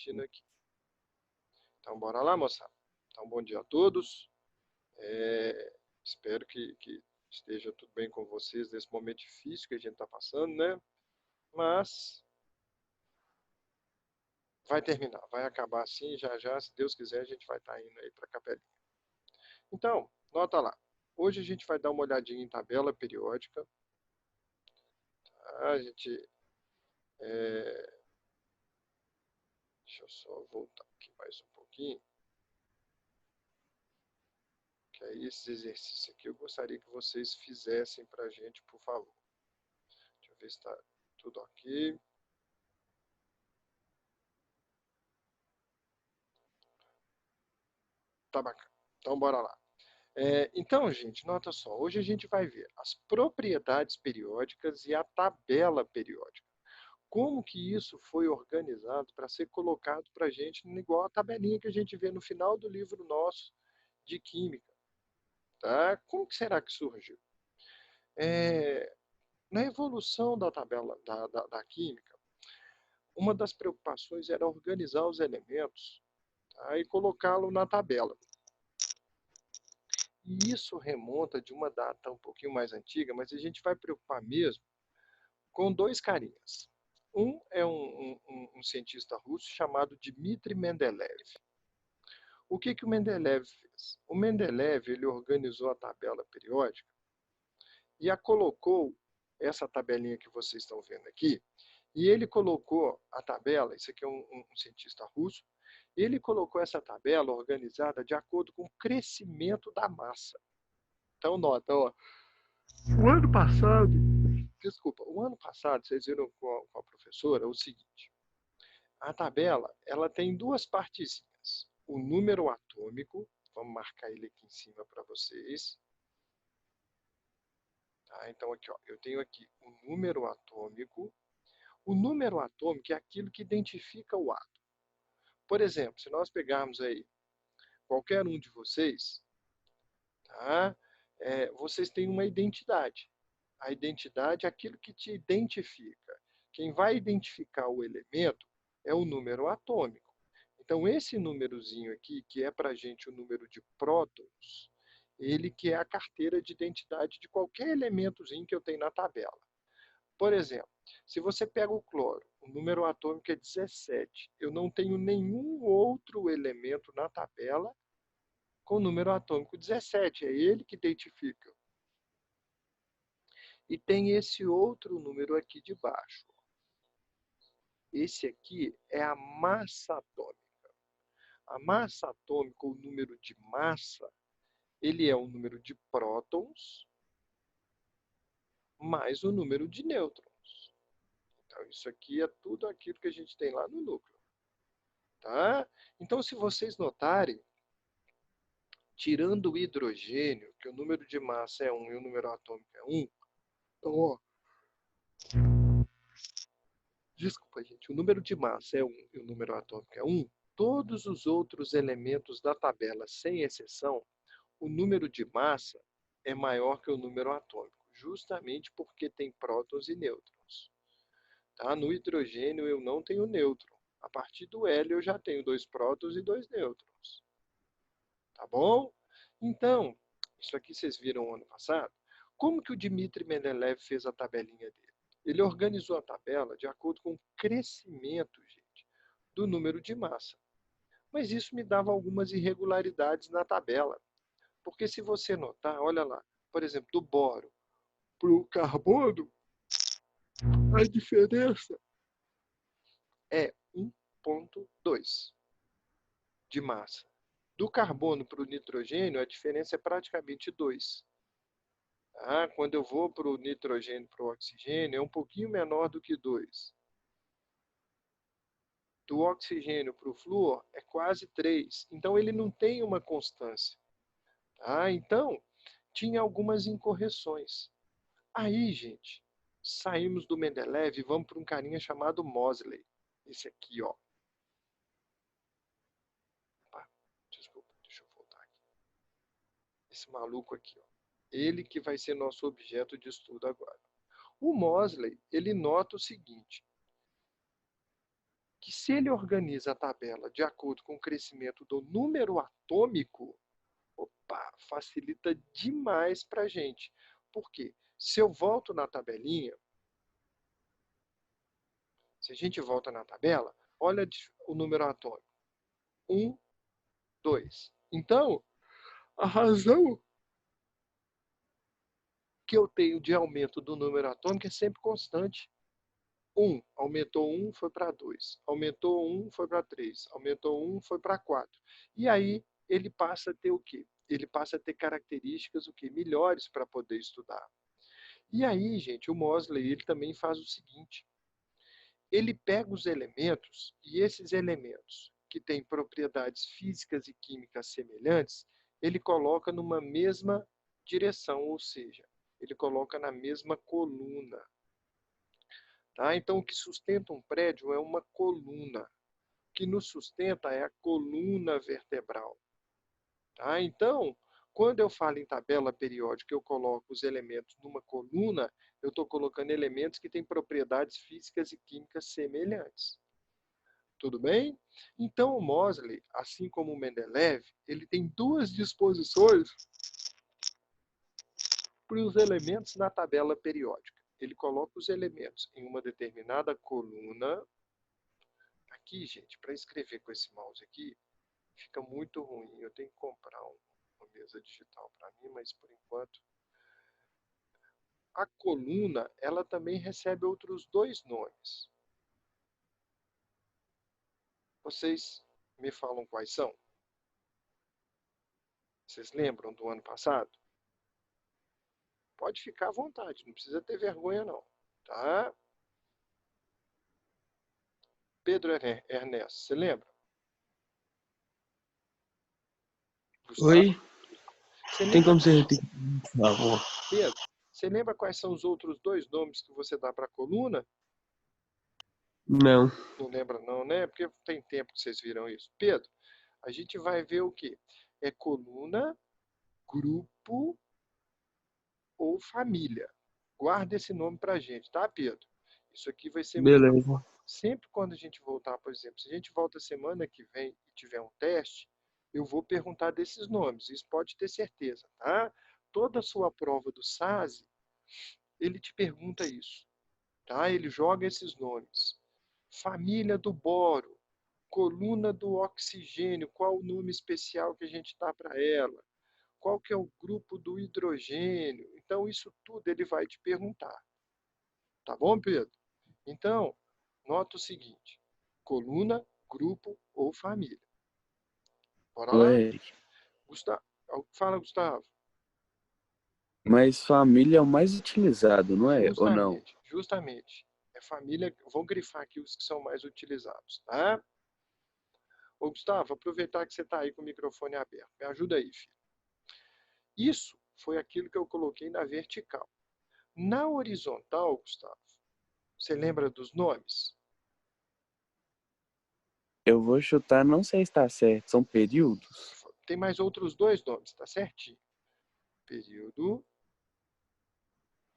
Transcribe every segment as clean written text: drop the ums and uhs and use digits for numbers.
assistindo aqui. Então, bora lá, moçada. Então, bom dia a todos. Espero que esteja tudo bem com vocês nesse momento difícil que a gente está passando, né? Mas vai terminar, vai acabar assim, já já, se Deus quiser, a gente vai estar indo aí para a capelinha. Então, nota lá. Hoje a gente vai dar uma olhadinha em tabela periódica. Tá? Deixa eu só voltar aqui mais um pouquinho. Que aí esses exercícios aqui eu gostaria que vocês fizessem para a gente, por favor. Deixa eu ver se está tudo ok. Tá bacana. Então, bora lá. Então, gente, nota só. Hoje a gente vai ver as propriedades periódicas e a tabela periódica. Como que isso foi organizado para ser colocado para a gente igual a tabelinha que a gente vê no final do livro nosso de Química. Tá? Como que será que surgiu? Na evolução da tabela da Química, uma das preocupações era organizar os elementos, tá? E colocá-lo na tabela. E isso remonta de uma data um pouquinho mais antiga, mas a gente vai preocupar mesmo com dois carinhas. Um é um cientista russo chamado Dmitry Mendeleev. O que o Mendeleev fez? O Mendeleev ele organizou a tabela periódica e a colocou, essa tabelinha que vocês estão vendo aqui, e ele colocou a tabela, isso aqui é um cientista russo, ele colocou essa tabela organizada de acordo com o crescimento da massa. Então, nota, ó, o ano passado, vocês viram com a professora o seguinte, a tabela, ela tem duas partezinhas, o número atômico, vamos marcar ele aqui em cima para vocês, tá? Então, aqui, ó, eu tenho aqui o número atômico é aquilo que identifica o átomo. Por exemplo, se nós pegarmos aí qualquer um de vocês, tá? Vocês têm uma identidade. A identidade é aquilo que te identifica. Quem vai identificar o elemento é o número atômico. Então, esse númerozinho aqui, que é para a gente o número de prótons, ele que é a carteira de identidade de qualquer elementozinho que eu tenho na tabela. Por exemplo, se você pega o cloro, o número atômico é 17. Eu não tenho nenhum outro elemento na tabela com o número atômico 17. É ele que identifica. E tem esse outro número aqui de baixo. Esse aqui é a massa atômica. A massa atômica, o número de massa, ele é o número de prótons mais o número de nêutrons. Então, isso aqui é tudo aquilo que a gente tem lá no núcleo. Tá? Então, se vocês notarem, tirando o hidrogênio, que o número de massa é 1 e o número atômico é 1, então, ó, desculpa, gente, o número de massa é 1 e o número atômico é 1, todos os outros elementos da tabela, sem exceção, o número de massa é maior que o número atômico, justamente porque tem prótons e nêutrons. Tá? No hidrogênio eu não tenho nêutron. A partir do hélio eu já tenho 2 prótons e 2 nêutrons. Tá bom? Então, isso aqui vocês viram ano passado. Como que o Dmitry Mendeleev fez a tabelinha dele? Ele organizou a tabela de acordo com o crescimento, gente, do número de massa. Mas isso me dava algumas irregularidades na tabela. Porque se você notar, olha lá, por exemplo, do boro para o carbono, a diferença é 1,2 de massa. Do carbono para o nitrogênio, a diferença é praticamente 2. Tá? Quando eu vou para o nitrogênio para o oxigênio, é um pouquinho menor do que 2. Do oxigênio para o flúor, é quase 3. Então, ele não tem uma constância. Tá? Então, tinha algumas incorreções. Aí, gente, saímos do Mendeleev e vamos para um carinha chamado Moseley. Esse aqui, ó. Opa, desculpa, deixa eu voltar aqui. Esse maluco aqui, ó. Ele que vai ser nosso objeto de estudo agora. O Moseley, ele nota o seguinte, que se ele organiza a tabela de acordo com o crescimento do número atômico, opa, facilita demais para a gente. Por quê? Se eu volto na tabelinha, se a gente volta na tabela, olha o número atômico. 1, 2. Então, a razão que eu tenho de aumento do número atômico é sempre constante. 1, aumentou 1, foi para 2. Aumentou 1, foi para 3. Aumentou 1, foi para 4. E aí, ele passa a ter o quê? Ele passa a ter características o quê? Melhores para poder estudar. E aí, gente, o Mosley ele também faz o seguinte. Ele pega os elementos, e esses elementos que têm propriedades físicas e químicas semelhantes, ele coloca numa mesma direção, ou seja, ele coloca na mesma coluna. Tá? Então, o que sustenta um prédio é uma coluna. O que nos sustenta é a coluna vertebral. Tá? Então, quando eu falo em tabela periódica, eu coloco os elementos numa coluna, eu estou colocando elementos que têm propriedades físicas e químicas semelhantes. Tudo bem? Então, o Mosley, assim como o Mendeleev, ele tem duas disposições para os elementos na tabela periódica. Ele coloca os elementos em uma determinada coluna. Aqui, gente, para escrever com esse mouse aqui, fica muito ruim. Eu tenho que comprar uma mesa digital para mim, mas por enquanto... A coluna, ela também recebe outros dois nomes. Vocês me falam quais são? Vocês lembram do ano passado? Pode ficar à vontade, não precisa ter vergonha não, tá? Pedro Ernesto, você lembra? Gustavo? Oi? Você Tem lembra, como você repetir, por favor? Pedro, você lembra quais são os outros dois nomes que você dá para a coluna? Não. Não lembra não, né? Porque tem tempo que vocês viram isso. Pedro, a gente vai ver o quê? É coluna, grupo ou família. Guarda esse nome para a gente, tá, Pedro? Isso aqui vai ser muito... Beleza. Sempre quando a gente voltar, por exemplo, se a gente volta semana que vem e tiver um teste, eu vou perguntar desses nomes. Isso pode ter certeza, tá? Toda a sua prova do SASE, ele te pergunta isso, tá? Ele joga esses nomes. Família do boro, coluna do oxigênio, qual o nome especial que a gente dá para ela? Qual que é o grupo do hidrogênio? Então, isso tudo ele vai te perguntar. Tá bom, Pedro? Então, nota o seguinte: coluna, grupo ou família. Bora lá? Oi. Gustavo, fala, Gustavo. Mas família é o mais utilizado, não é? Ou não? Justamente, justamente. É família, vou grifar aqui os que são mais utilizados, tá? Ô, Gustavo, aproveitar que você está aí com o microfone aberto. Me ajuda aí, filho. Isso foi aquilo que eu coloquei na vertical. Na horizontal, Gustavo, você lembra dos nomes? Eu vou chutar, não sei se está certo. São períodos? Tem mais outros dois nomes, tá certinho? Período.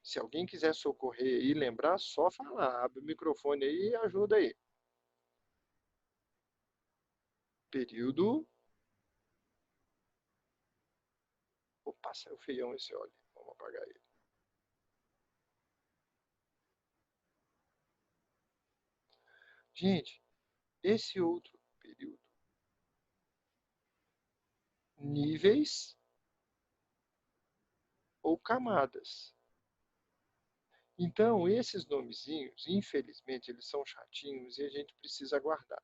Se alguém quiser socorrer e lembrar, só falar. Abre o microfone aí e ajuda aí. Período. Opa, saiu feião esse óleo. Vamos apagar ele. Gente, esse outro período. Níveis ou camadas. Então, esses nomezinhos, infelizmente, eles são chatinhos e a gente precisa guardar.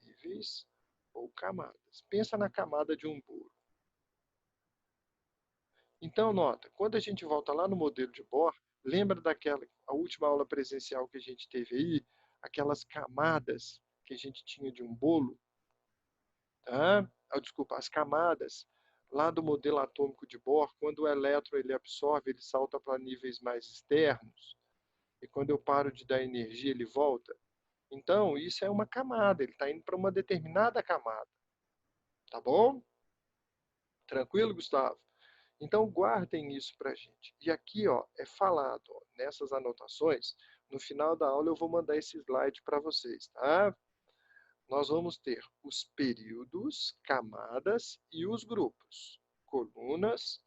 Níveis ou camadas. Pensa na camada de um bolo. Então, nota, quando a gente volta lá no modelo de Bohr, lembra daquela, a última aula presencial que a gente teve aí, aquelas camadas que a gente tinha de um bolo, tá? Desculpa, as camadas lá do modelo atômico de Bohr, quando o elétron ele absorve, ele salta para níveis mais externos, e quando eu paro de dar energia, ele volta. Então, isso é uma camada, ele está indo para uma determinada camada, tá bom? Tranquilo, Gustavo? Então, guardem isso para a gente. E aqui ó, é falado, ó, nessas anotações, No final da aula eu vou mandar esse slide para vocês, tá? Nós vamos ter os períodos, camadas e os grupos, colunas,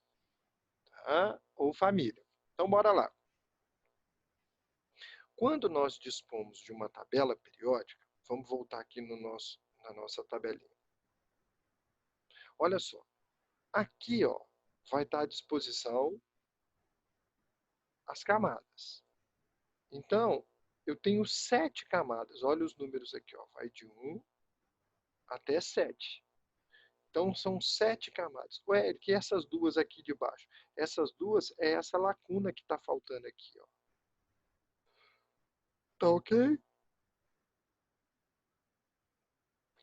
tá? Ou família. Então, bora lá. Quando nós dispomos de uma tabela periódica, vamos voltar aqui na nossa tabelinha. Olha só, aqui ó, vai estar à disposição as camadas. Então, eu tenho 7 camadas. Olha os números aqui, ó, vai de 1 até 7. Então, são 7 camadas. Ué, Eric, e essas duas aqui de baixo? Essas duas é essa lacuna que está faltando aqui, ó. Tá ok?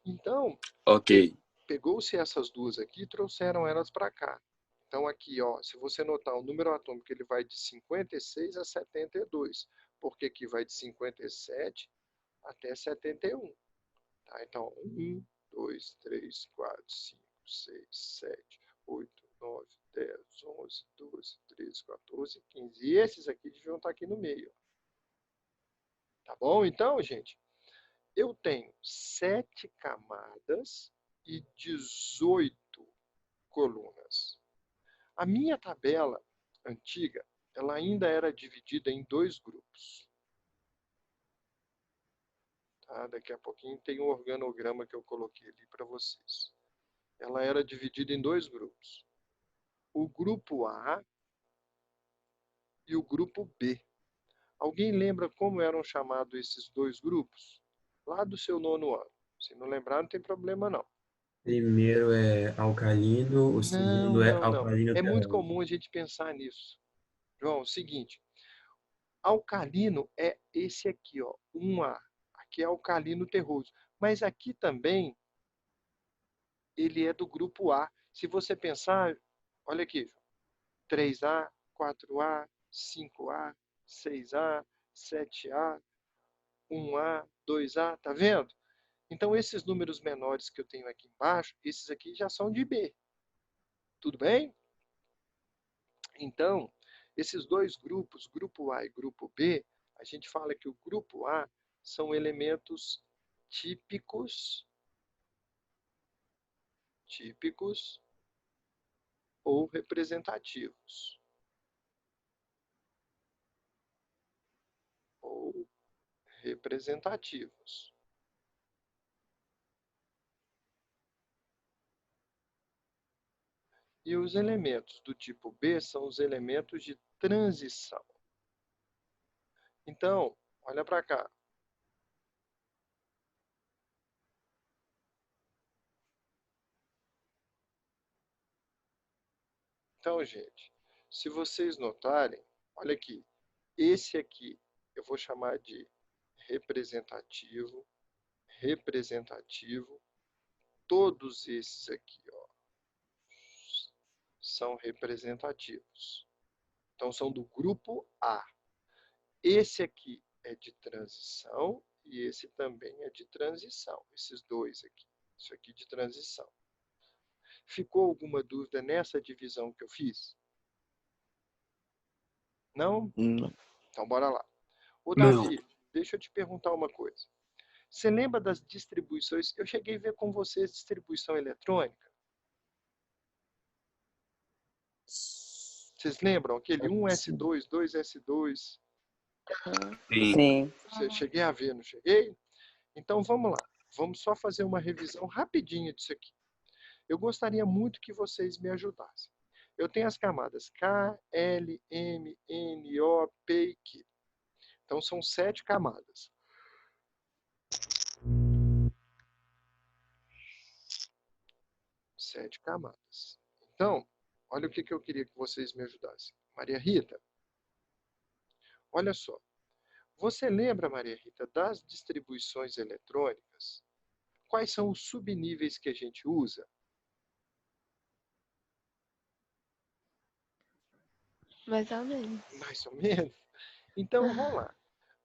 Então, Ok. pegou-se essas duas aqui e trouxeram elas para cá. Então, aqui, ó, se você notar, o número atômico ele vai de 56 a 72, porque aqui vai de 57 até 71. Tá? Então, 1, 2, 3, 4, 5, 6, 7, 8, 9, 10, 11, 12, 13, 14, 15. E esses aqui deviam estar aqui no meio. Tá bom? Então, gente, eu tenho 7 camadas e 18 colunas. A minha tabela antiga, ela ainda era dividida em 2 grupos. Tá? Daqui a pouquinho tem um organograma que eu coloquei ali para vocês. Ela era dividida em 2 grupos. O grupo A e o grupo B. Alguém lembra como eram chamados esses 2 grupos? Lá do seu 9º ano. Se não lembrar, não tem problema não. Primeiro é alcalino, o Não, segundo é não, não. alcalino É muito terroso. comum a gente pensar nisso. João, é o seguinte, alcalino é esse aqui, ó, 1A. Aqui é alcalino terroso. Mas aqui também ele é do grupo A. Se você pensar, olha aqui, 3A, 4A, 5A, 6A, 7A, 1A, 2A, tá vendo? Então, esses números menores que eu tenho aqui embaixo, esses aqui já são de B. Tudo bem? Então, esses 2 grupos, grupo A e grupo B, a gente fala que o grupo A são elementos típicos ou representativos. Ou representativos. E os elementos do tipo B são os elementos de transição. Então, olha para cá. Então, gente, se vocês notarem, olha aqui, esse aqui eu vou chamar de representativo, representativo. Todos esses aqui, ó, são representativos. Então, são do grupo A. Esse aqui é de transição e esse também é de transição. Esses dois aqui. Isso aqui de transição. Ficou alguma dúvida nessa divisão que eu fiz? Não? Não. Então, bora lá. Ô, Não. Davi, deixa eu te perguntar uma coisa. Você lembra das distribuições? Eu cheguei a ver com você distribuição eletrônica. Vocês lembram? Aquele 1S2, 2S2. Sim. Sim. Cheguei a ver, não cheguei? Então, vamos lá. Vamos só fazer uma revisão rapidinha disso aqui. Eu gostaria muito que vocês me ajudassem. Eu tenho as camadas K, L, M, N, O, P e Q. Então, são 7 camadas. Sete camadas. Então, olha o que eu queria que vocês me ajudassem. Maria Rita, olha só. Você lembra, Maria Rita, das distribuições eletrônicas? Quais são os subníveis que a gente usa? Mais ou menos. Mais ou menos. Então, vamos lá.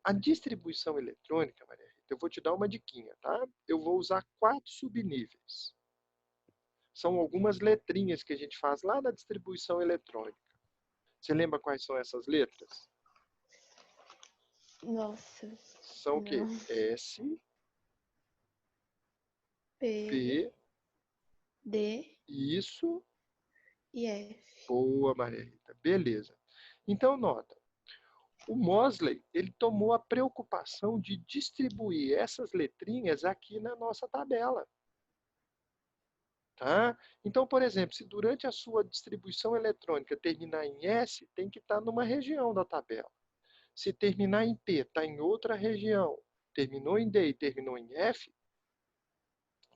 A distribuição eletrônica, Maria Rita, eu vou te dar uma diquinha, tá? Eu vou usar 4 subníveis. São algumas letrinhas que a gente faz lá na distribuição eletrônica. Você lembra quais são essas letras? Nossa. São o quê? Não. S, P, P, D isso, e F. boa, Maria Rita. Beleza. Então, nota. O Mosley, ele tomou a preocupação de distribuir essas letrinhas aqui na nossa tabela. Tá? Então, por exemplo, se durante a sua distribuição eletrônica terminar em S, tem que estar numa região da tabela. Se terminar em P, está em outra região. Terminou em D e terminou em F,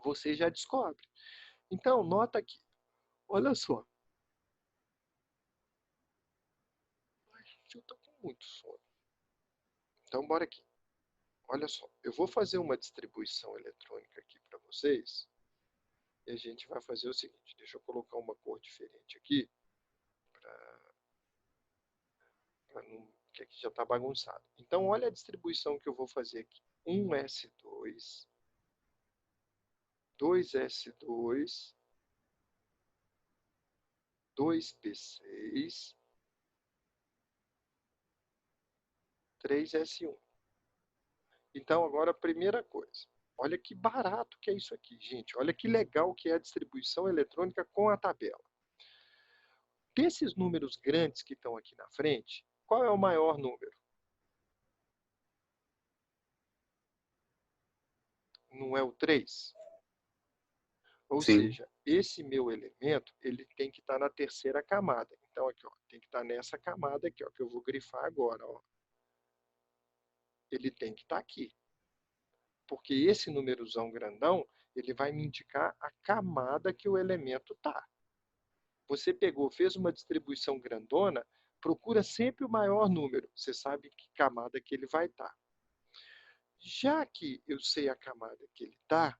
você já descobre. Então, nota aqui. Olha só. Ai, gente, eu estou com muito sono. Então, bora aqui. Olha só. Eu vou fazer uma distribuição eletrônica aqui para vocês. E a gente vai fazer o seguinte. Deixa eu colocar uma cor diferente aqui. Para não... que aqui já está bagunçado. Então, olha a distribuição que eu vou fazer aqui. 1S2, 2S2, 2P6, 3S1. Então, agora a primeira coisa. Olha que barato que é isso aqui, gente. Olha que legal que é a distribuição eletrônica com a tabela. Desses números grandes que estão aqui na frente, qual é o maior número? Não é o 3? Ou Sim. seja, esse meu elemento, ele tem que estar na terceira camada. Então, aqui, ó, tem que estar nessa camada aqui, ó, que eu vou grifar agora. Ó. Ele tem que estar aqui. Porque esse númerozão grandão, ele vai me indicar a camada que o elemento está. Você pegou, fez uma distribuição grandona, procura sempre o maior número. Você sabe que camada que ele vai estar. Já que eu sei a camada que ele está,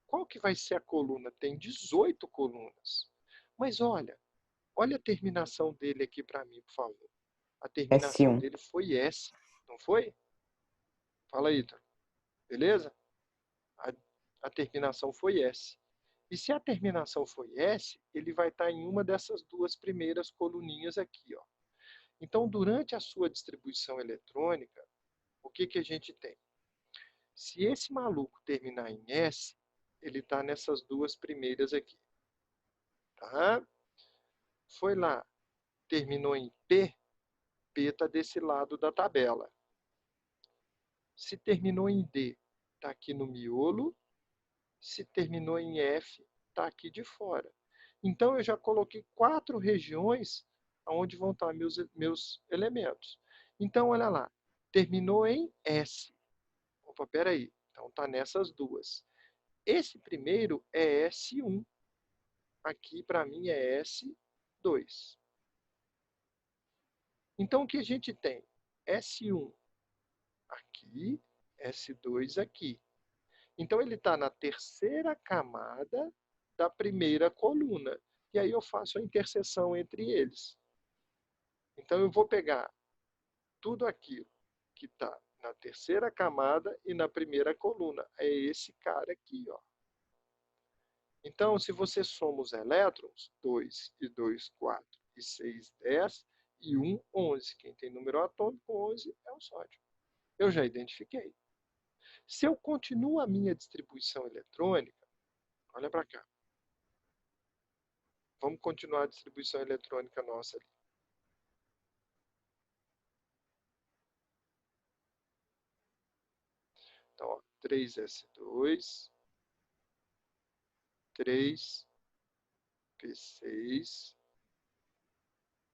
qual que vai ser a coluna? Tem 18 colunas. Mas olha a terminação dele aqui para mim, por favor. A terminação S1. dele foi S, não foi? Fala aí, Ítalo. Beleza? A, a terminação foi S. E se a terminação foi S, ele vai estar em uma dessas duas primeiras coluninhas aqui. Ó. Então, durante a sua distribuição eletrônica, o que, que a gente tem? Se esse maluco terminar em S, ele está nessas duas primeiras aqui. Tá? Foi lá, terminou em P, P está desse lado da tabela. Se terminou em D, está aqui no miolo. Se terminou em F, está aqui de fora. Então, eu já coloquei 4 regiões onde vão estar meus elementos. Então, olha lá. Terminou em S. Opa, peraí. Então, está nessas duas. Esse primeiro é S1. Aqui, para mim, é S2. Então, o que a gente tem? S1 aqui, S2 aqui. Então, ele está na terceira camada da primeira coluna. E aí eu faço a interseção entre eles. Então, eu vou pegar tudo aquilo que está na terceira camada e na primeira coluna. É esse cara aqui. Ó. Então, se você soma os elétrons, 2 e 2, 4 e 6, 10, e 1, 11. Quem tem número atômico, 11 é o sódio. Eu já identifiquei. Se eu continuo a minha distribuição eletrônica, olha para cá. Vamos continuar a distribuição eletrônica nossa ali. Então, ó, 3S2, 3P6,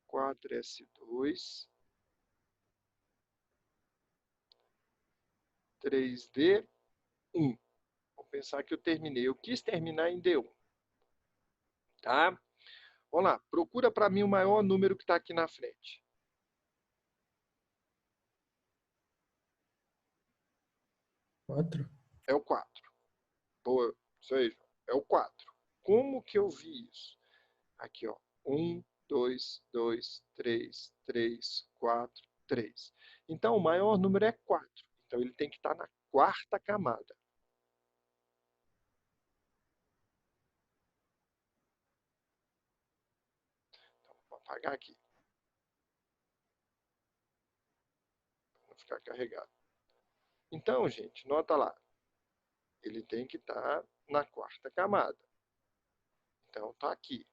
4S2, 3D1. Vou pensar que eu terminei. Eu quis terminar em D1. Tá? Vamos lá. Procura para mim o maior número que está aqui na frente. 4. É o 4. Boa. Isso aí, João. É o 4. Como que eu vi isso? Aqui, ó. 1, 2, 2, 3, 3, 4, 3. Então, o maior número é 4. Então, ele tem que estar na quarta camada. Então, vou apagar aqui. Para não ficar carregado. Então, gente, nota lá. Ele tem que estar na quarta camada. Então, está aqui.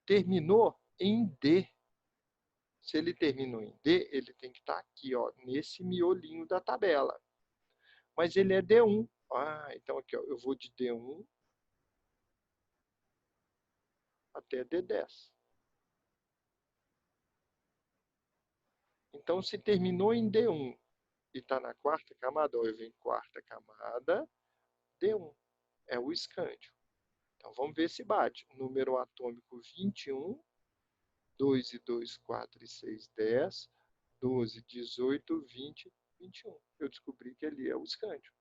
Terminou em D. Se ele terminou em D, ele tem que estar aqui, ó, nesse miolinho da tabela. Mas ele é D1. Ah, então aqui, ó, eu vou de D1 até D10. Então, se terminou em D1 e está na quarta camada, ó, eu venho quarta camada, D1. É o escândio. Então, vamos ver se bate. Número atômico 21, 2 e 2, 4 e 6, 10, 12, 18, 20, 21. Eu descobri que ali é o escândio.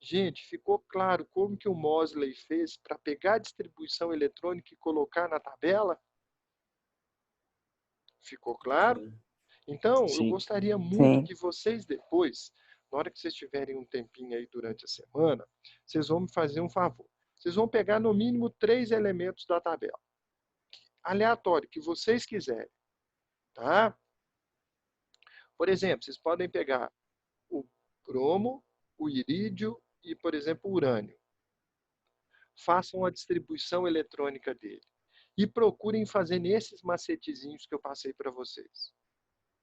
Gente, ficou claro como que o Mosley fez para pegar a distribuição eletrônica e colocar na tabela? Ficou claro? Então, eu Sim. gostaria muito Sim. que vocês depois, na hora que vocês tiverem um tempinho aí durante a semana, vocês vão me fazer um favor. Vocês vão pegar no mínimo 3 elementos da tabela. Aleatório, que vocês quiserem. Tá? Por exemplo, vocês podem pegar o cromo, o irídio e, por exemplo, o urânio. Façam a distribuição eletrônica dele. E procurem fazer nesses macetezinhos que eu passei para vocês.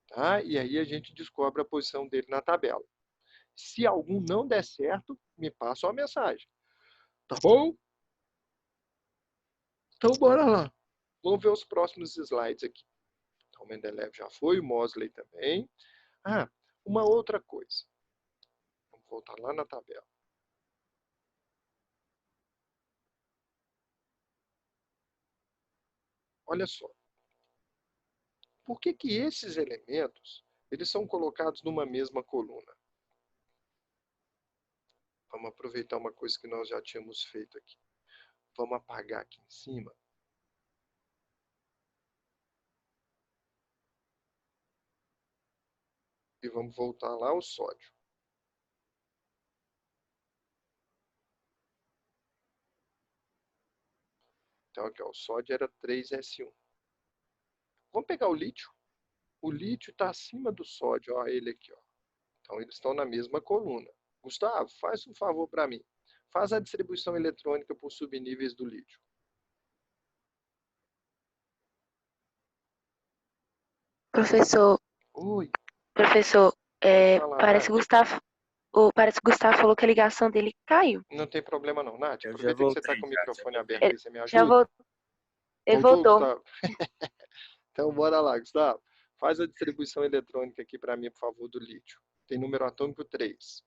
Tá? E aí a gente descobre a posição dele na tabela. Se algum não der certo, me passa uma mensagem. Tá bom? Então bora lá. Vamos ver os próximos slides aqui. Então o Mendeleev já foi, o Mosley também. Ah, uma outra coisa. Vamos voltar lá na tabela. Olha só. Por que que esses elementos eles são colocados numa mesma coluna? Vamos aproveitar uma coisa que nós já tínhamos feito aqui. Vamos apagar aqui em cima. E vamos voltar lá ao sódio. Então aqui, ó, o sódio era 3S1. Vamos pegar o lítio. O lítio está acima do sódio, ó, ele aqui, ó. Então eles estão na mesma coluna. Gustavo, faz um favor para mim. Faz a distribuição eletrônica por subníveis do lítio. Professor, Oi, professor, pode falar, parece Nath. Parece que o Gustavo falou que a ligação dele caiu. Não tem problema não, Nath. Eu já Aproveita que você está voltei, com o já microfone voltei. aberto aí, você me Já ajuda? ele Voltou, voltou. Gustavo? Então bora lá, Gustavo. Faz a distribuição eletrônica aqui para mim, por favor, do lítio. Tem número atômico 3.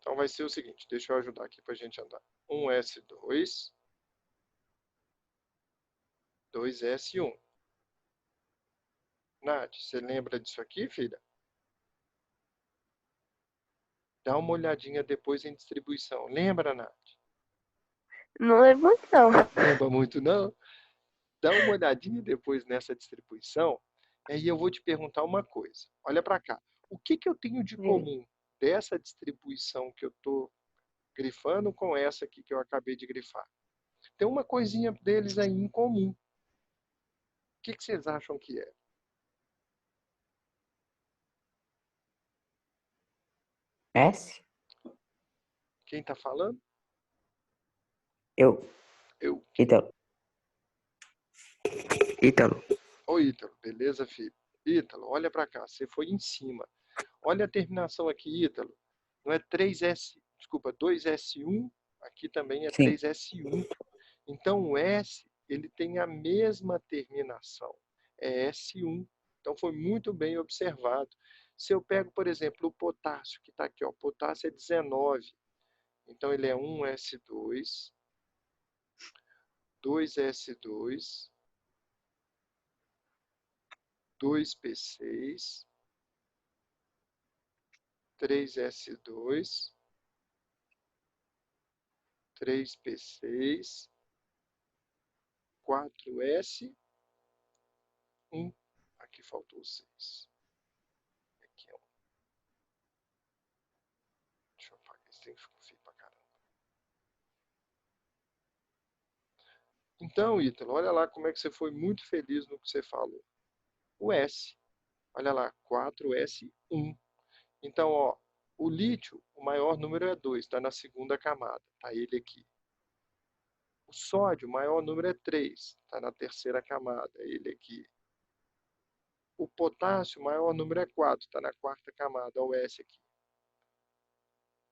Então vai ser o seguinte, deixa eu ajudar aqui para a gente andar. 1S2, 2S1. Nath, você lembra disso aqui, filha? Dá uma olhadinha depois em distribuição. Lembra, Nath? Não lembro muito, não. Lembra muito, não? Dá uma olhadinha depois nessa distribuição. E aí eu vou te perguntar uma coisa. Olha para cá. O que que eu tenho de comum dessa distribuição que eu estou grifando com essa aqui que eu acabei de grifar? Tem uma coisinha deles aí em comum. O que que vocês acham que é? S? Quem está falando? Eu. Eu. Ítalo. Ítalo. Ô, Ítalo, beleza, filho? Ítalo, olha para cá, você foi em cima. Olha a terminação aqui, Ítalo. Não é 3S, desculpa, 2S1, aqui também é Sim. 3S1. Então o S, ele tem a mesma terminação, é S1. Então foi muito bem observado. Se eu pego, por exemplo, o potássio, que está aqui, ó, potássio é 19. Então ele é 1S2, 2S2, 2P6, 3S2, 3P6, 4S, 1. Aqui faltou 6. Aqui é 1. Deixa eu apagar, esse trem ficou feio pra caramba. Então, Ítalo, olha lá como é que você foi muito feliz no que você falou. O S. Olha lá, 4S1. Então, ó, o lítio, o maior número é 2, está na segunda camada. Está ele aqui. O sódio, o maior número é 3, está na terceira camada. Ele aqui. O potássio, o maior número é 4, está na quarta camada. O S aqui.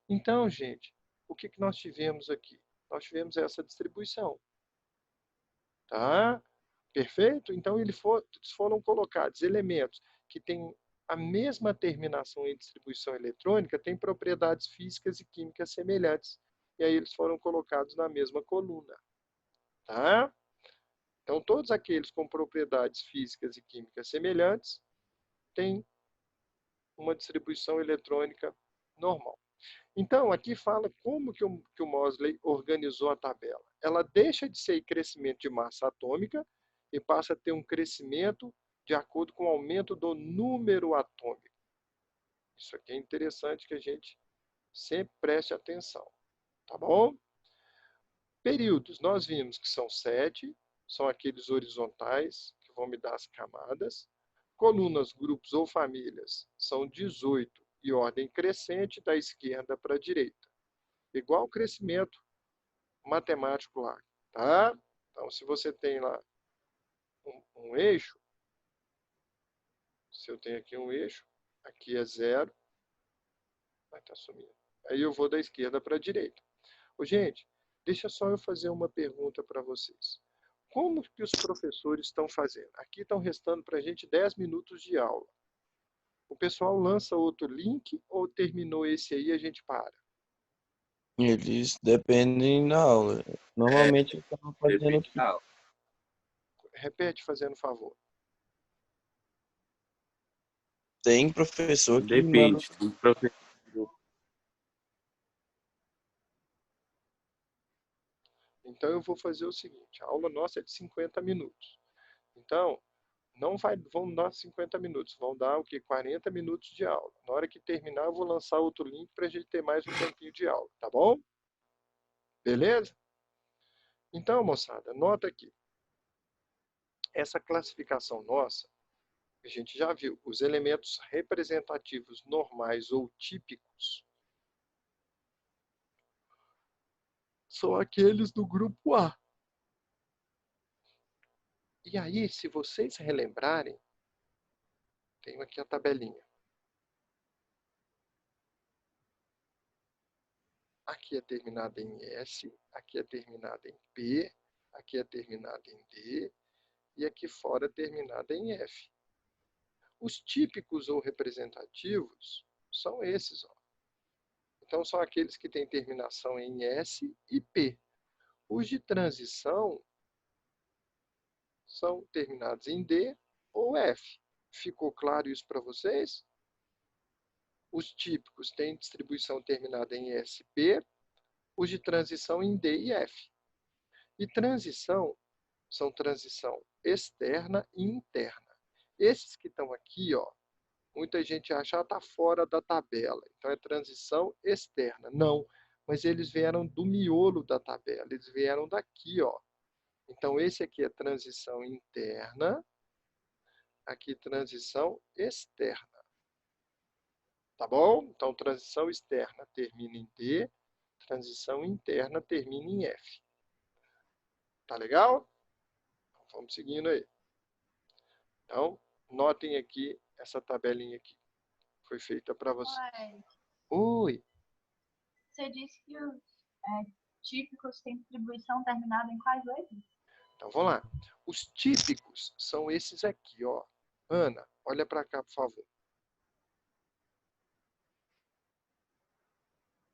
Então, gente, o que nós tivemos aqui? Nós tivemos essa distribuição. Tá? Perfeito? Então, eles foram colocados elementos que têm a mesma terminação em distribuição eletrônica, têm propriedades físicas e químicas semelhantes. E aí eles foram colocados na mesma coluna. Tá? Então, todos aqueles com propriedades físicas e químicas semelhantes têm uma distribuição eletrônica normal. Então, aqui fala como que o Moseley organizou a tabela. Ela deixa de ser crescimento de massa atômica e passa a ter um crescimento de acordo com o aumento do número atômico. Isso aqui é interessante que a gente sempre preste atenção. Tá bom? Períodos, nós vimos que são 7, são aqueles horizontais que vão me dar as camadas. Colunas, grupos ou famílias são 18 e ordem crescente da esquerda para a direita. Igual o crescimento matemático lá, tá? Então, se você tem lá um eixo, se eu tenho aqui um eixo, aqui é 0, vai estar sumindo. Aí eu vou da esquerda para a direita. Ô, gente, deixa só eu fazer uma pergunta para vocês. Como que os professores estão fazendo? Aqui estão restando para a gente 10 minutos de aula. O pessoal lança outro link ou terminou esse aí e a gente para? Eles dependem da aula. Normalmente eu estava fazendo Depende aqui. da aula. Repete fazendo favor. Tem professor que manda. Depende. Tem professor. Então eu vou fazer o seguinte, a aula nossa é de 50 minutos. Então, não vão dar 50 minutos, vão dar o quê? 40 minutos de aula. Na hora que terminar, eu vou lançar outro link para a gente ter mais um tempinho de aula, tá bom? Beleza? Então, moçada, nota aqui. Essa classificação nossa, a gente já viu, os elementos representativos normais ou típicos são aqueles do grupo A. E aí, se vocês relembrarem, tenho aqui a tabelinha. Aqui é terminada em S, aqui é terminada em P, aqui é terminada em D e aqui fora é terminada em F. Os típicos ou representativos são esses, ó. Então, são aqueles que têm terminação em S e P. Os de transição são terminados em D ou F. Ficou claro isso para vocês? Os típicos têm distribuição terminada em SP, os de transição em D e F. E transição são transição externa e interna. Esses que estão aqui, ó, muita gente acha que está fora da tabela. Então é transição externa. Não, mas eles vieram do miolo da tabela, eles vieram daqui, ó. Então esse aqui é transição interna, aqui transição externa. Tá bom? Então transição externa termina em D, transição interna termina em F. Tá legal? Vamos seguindo aí. Então, notem aqui essa tabelinha aqui. Foi feita para você. Oi. Você disse que os típicos têm distribuição terminada em quais letras? Então, vamos lá. Os típicos são esses aqui, ó. Ana, olha para cá, por favor.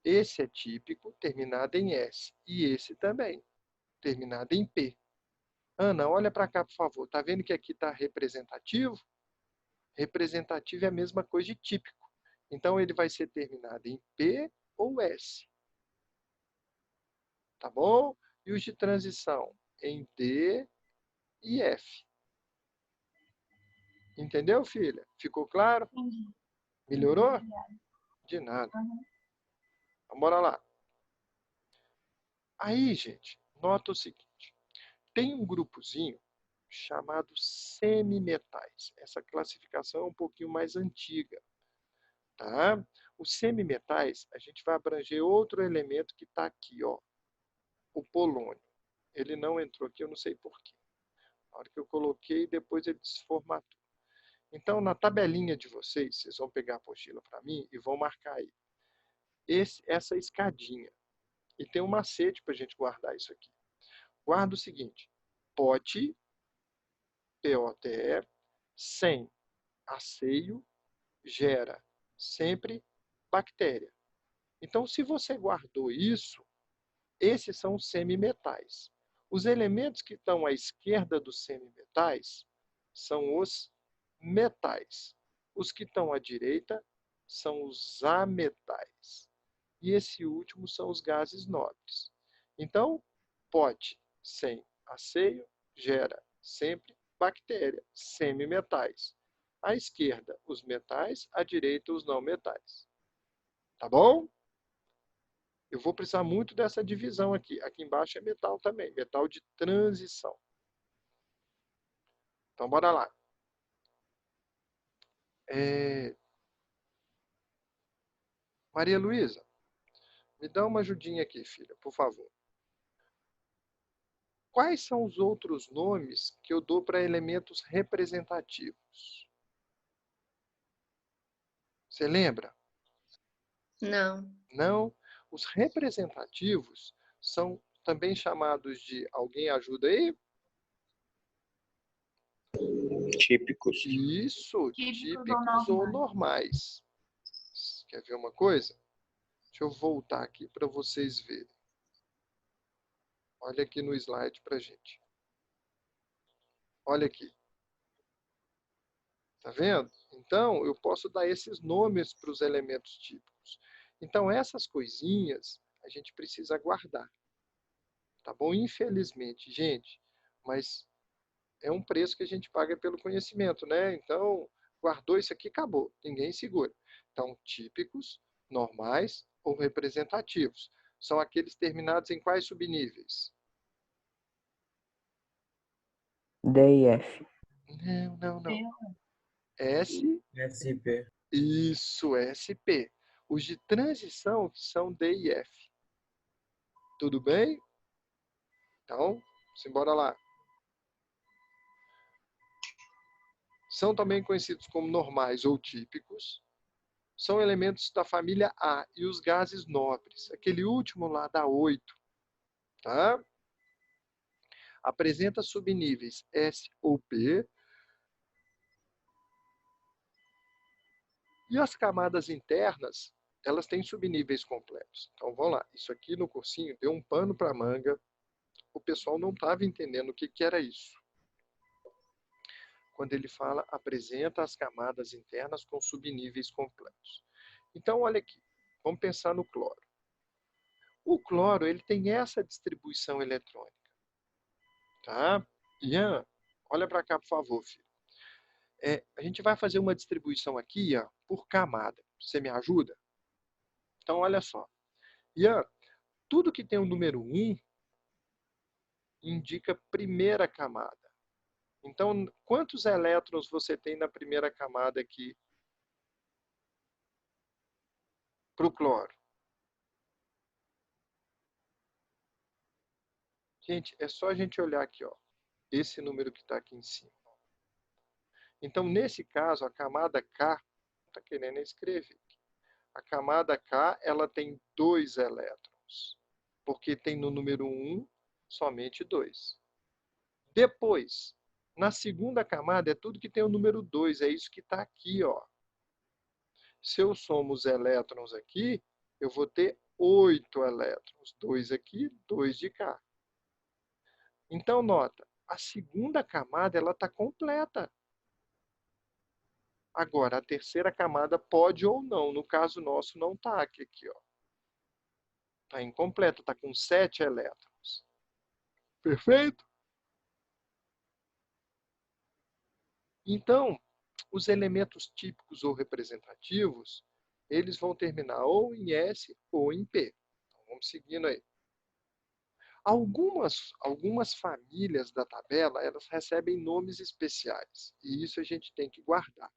Esse é típico, terminado em S. E esse também, terminado em P. Ana, olha para cá, por favor. Tá vendo que aqui está representativo? Representativo é a mesma coisa de típico. Então, ele vai ser terminado em P ou S. Tá bom? E os de transição? Em D e F. Entendeu, filha? Ficou claro? Entendi. Melhorou? Obrigada. De nada. Uhum. Então, bora lá. Aí, gente, nota o seguinte. Tem um grupozinho chamado semimetais. Essa classificação é um pouquinho mais antiga. Tá? Os semimetais, a gente vai abranger outro elemento que está aqui, ó, o polônio. Ele não entrou aqui, eu não sei porquê. Na hora que eu coloquei, depois ele desformatou. Então, na tabelinha de vocês, vocês vão pegar a apostila para mim e vão marcar aí essa escadinha. E tem um macete para a gente guardar isso aqui. Guarda o seguinte: pote, POTE, sem asseio, gera sempre bactéria. Então, se você guardou isso, esses são os semimetais. Os elementos que estão à esquerda dos semimetais são os metais. Os que estão à direita são os ametais. E esse último são os gases nobres. Então, pote sem asseio gera sempre bactéria, semimetais. À esquerda, os metais, à direita, os não metais. Tá bom? Eu vou precisar muito dessa divisão aqui. Aqui embaixo é metal também, metal de transição. Então, bora lá. Maria Luísa, me dá uma ajudinha aqui, filha, por favor. Quais são os outros nomes que eu dou para elementos representativos? Você lembra? Não. Não? Os representativos são também chamados de... Alguém ajuda aí? Típicos. Isso, Típicos típicos ou ou normais. Quer ver uma coisa? Deixa eu voltar aqui para vocês verem. Olha aqui no slide para gente. Olha aqui. Tá vendo? Então, eu posso dar esses nomes para os elementos típicos. Então, essas coisinhas a gente precisa guardar. Tá bom? Infelizmente, gente, mas é um preço que a gente paga pelo conhecimento, né? Então, guardou isso aqui, acabou. Ninguém segura. Então, típicos, normais ou representativos. São aqueles terminados em quais subníveis? D e F. Não. S, SP. isso, SP. Os de transição que são D e F. Tudo bem? Então, simbora lá. São também conhecidos como normais ou típicos. São elementos da família A e os gases nobres. Aquele último lá dá 8. Tá? Apresenta subníveis S ou P. E as camadas internas, elas têm subníveis completos. Então, vamos lá. Isso aqui no cursinho deu um pano para manga. O pessoal não estava entendendo o que era isso. Quando ele fala, apresenta as camadas internas com subníveis completos. Então, olha aqui. Vamos pensar no cloro. O cloro, ele tem essa distribuição eletrônica. Tá? Ian, olha para cá, por favor, filho. A gente vai fazer uma distribuição aqui, ó, por camada. Você me ajuda? Então, olha só. Ian, tudo que tem o número 1 indica primeira camada. Então, quantos elétrons você tem na primeira camada aqui para o cloro? Gente, é só a gente olhar aqui, ó, esse número que está aqui em cima. Então, nesse caso, a camada K, está querendo escrever. A camada K, ela tem 2 elétrons, porque tem no número 1 somente 2. Depois, na segunda camada, é tudo que tem o número 2, é isso que está aqui, ó. Se eu somo os elétrons aqui, eu vou ter 8 elétrons. 2 aqui, 2 de cá. Então, nota, a segunda camada ela está completa. Agora, a terceira camada pode ou não. No caso nosso, não está aqui, ó. Está incompleta, está com 7 elétrons. Perfeito? Então, os elementos típicos ou representativos, eles vão terminar ou em S ou em P. Então, vamos seguindo aí. Algumas famílias da tabela, elas recebem nomes especiais. E isso a gente tem que guardar.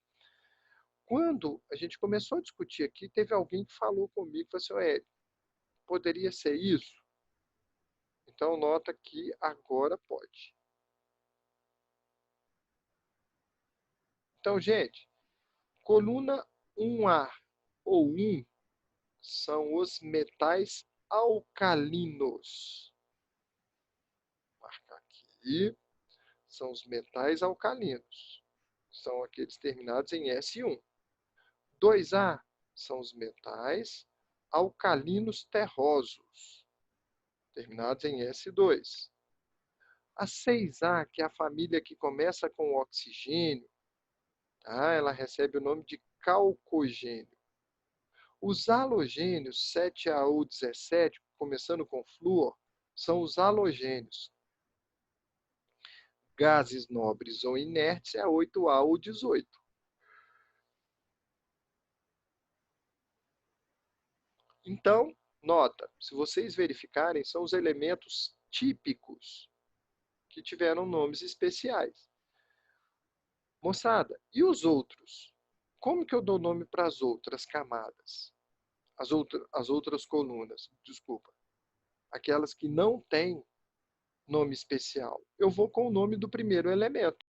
Quando a gente começou a discutir aqui, teve alguém que falou comigo, falou assim, poderia ser isso? Então, nota que agora pode. Então, gente, coluna 1A ou 1 são os metais alcalinos. Vou marcar aqui. São os metais alcalinos. São aqueles terminados em S1. 2A são os metais alcalinos terrosos, terminados em S2. A 6A, que é a família que começa com oxigênio, tá? Ela recebe o nome de calcogênio. Os halogênios 7A ou 17, começando com flúor, são os halogênios. Gases nobres ou inertes é a 8A ou 18. Então, nota, se vocês verificarem, são os elementos típicos que tiveram nomes especiais. Moçada, e os outros? Como que eu dou nome para as outras camadas? As outras colunas, desculpa. Aquelas que não têm nome especial. Eu vou com o nome do primeiro elemento.